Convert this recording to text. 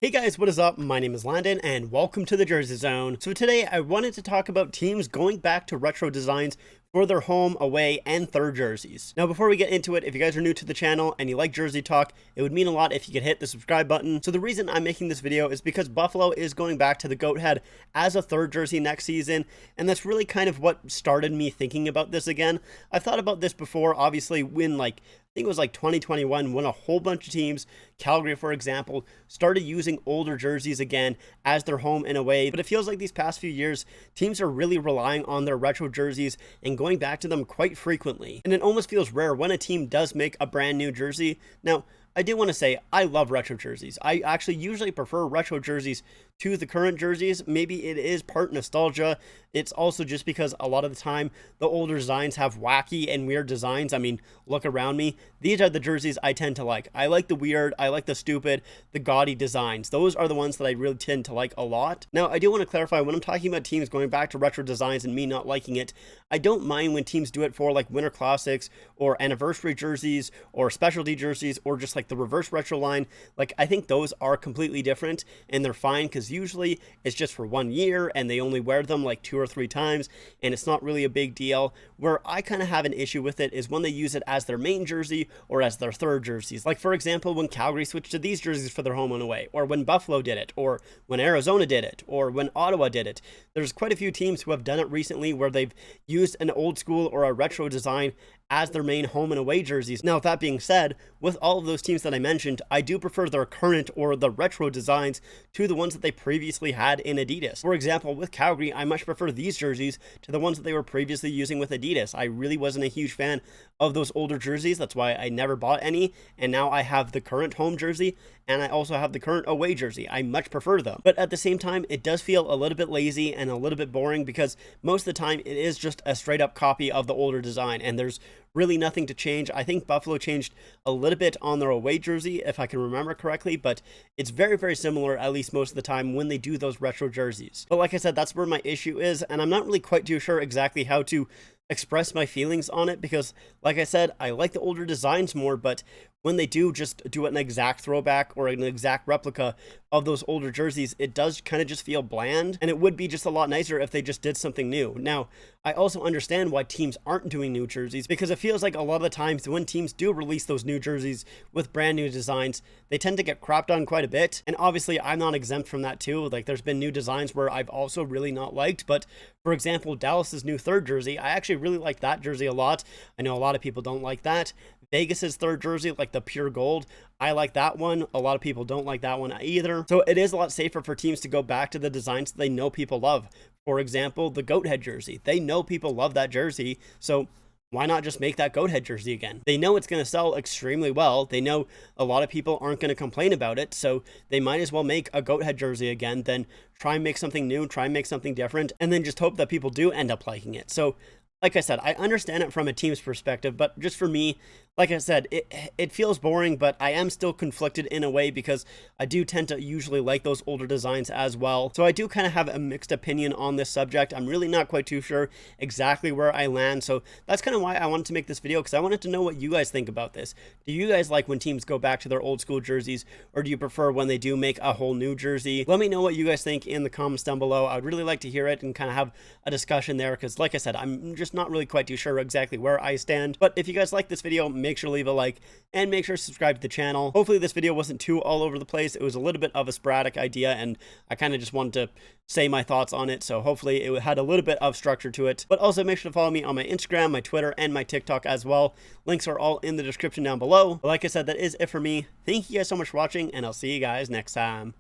Hey guys, what is up? My name is Landon and welcome to the Jersey Zone. So today I wanted to talk about teams going back to retro designs for their home, away, and third jerseys. Now before we get into it, if you guys are new to the channel and you like jersey talk, it would mean a lot if you could hit the subscribe button. So the reason I'm making this video is because Buffalo is going back to the goat head as a third jersey next season, and that's really kind of what started me thinking about this again. I've thought about this before, obviously when I think it was like 2021 when a whole bunch of teams, Calgary for example, started using older jerseys again as their home and away. But it feels like these past few years, teams are really relying on their retro jerseys and going back to them quite frequently. And it almost feels rare when a team does make a brand new jersey. Now, I do want to say I love retro jerseys. I actually usually prefer retro jerseys to the current jerseys. Maybe it is part nostalgia. It's also just because a lot of the time the older designs have wacky and weird designs. I mean, look around me. These are the jerseys I tend to like. I like the weird, I like the stupid, the gaudy designs. Those are the ones that I really tend to like a lot. Now, I do want to clarify, when I'm talking about teams going back to retro designs and me not liking it, I don't mind when teams do it for like Winter Classics or anniversary jerseys or specialty jerseys or just like the reverse retro line. Like, I think those are completely different and they're fine because usually it's just for 1 year and they only wear them like 2 or 3 times and it's not really a big deal. Where I kind of have an issue with it is when they use it as their main jersey or as their third jerseys. Like for example, when Calgary switched to these jerseys for their home and away, or when Buffalo did it, or when Arizona did it, or when Ottawa did it. There's quite a few teams who have done it recently where they've used an old school or a retro design as their main home and away jerseys. Now, with that being said, with all of those teams that I mentioned, I do prefer their current or the retro designs to the ones that they previously had in Adidas. For example, with Calgary, I much prefer these jerseys to the ones that they were previously using with Adidas. I really wasn't a huge fan of those older jerseys. That's why I never bought any. And now I have the current home jersey and I also have the current away jersey. I much prefer them. But at the same time, it does feel a little bit lazy and a little bit boring because most of the time it is just a straight up copy of the older design and there's really nothing to change. I think Buffalo changed a little bit on their away jersey, if I can remember correctly, but it's very, very similar, at least most of the time, when they do those retro jerseys. But like I said, that's where my issue is, and I'm not really quite too sure exactly how to express my feelings on it because, like I said, I like the older designs more, but when they do just do an exact throwback or an exact replica of those older jerseys, it does kind of just feel bland, and it would be just a lot nicer if they just did something new. Now, I also understand why teams aren't doing new jerseys because it feels like a lot of the times when teams do release those new jerseys with brand new designs, they tend to get crapped on quite a bit. And obviously, I'm not exempt from that too. Like, there's been new designs where I've also really not liked, but for example, Dallas's new third jersey, I actually really like that jersey a lot. I know a lot of people don't like that. Vegas's third jersey, like the pure gold, I like that one. A lot of people don't like that one either. So it is a lot safer for teams to go back to the designs that they know people love. For example, the goat head jersey. They know people love that jersey, so why not just make that goat head jersey again? They know it's going to sell extremely well. They know a lot of people aren't going to complain about it, so they might as well make a goat head jersey again, then try and make something new, try and make something different, and then just hope that people do end up liking it. So like I said, I understand it from a team's perspective, but just for me, like I said, it feels boring, but I am still conflicted in a way because I do tend to usually like those older designs as well. So I do kind of have a mixed opinion on this subject. I'm really not quite too sure exactly where I land. So that's kind of why I wanted to make this video, because I wanted to know what you guys think about this. Do you guys like when teams go back to their old school jerseys, or do you prefer when they do make a whole new jersey? Let me know what you guys think in the comments down below. I'd really like to hear it and kind of have a discussion there because, like I said, I'm just not really quite too sure exactly where I stand. But if you guys like this video, make sure to leave a like and make sure to subscribe to the channel. Hopefully this video wasn't too all over the place. It was a little bit of a sporadic idea and I kind of just wanted to say my thoughts on it, so hopefully it had a little bit of structure to it. But also make sure to follow me on my Instagram, my Twitter, and my TikTok as well. Links are all in the description down below. But like I said, that is it for me. Thank you guys so much for watching, and I'll see you guys next time.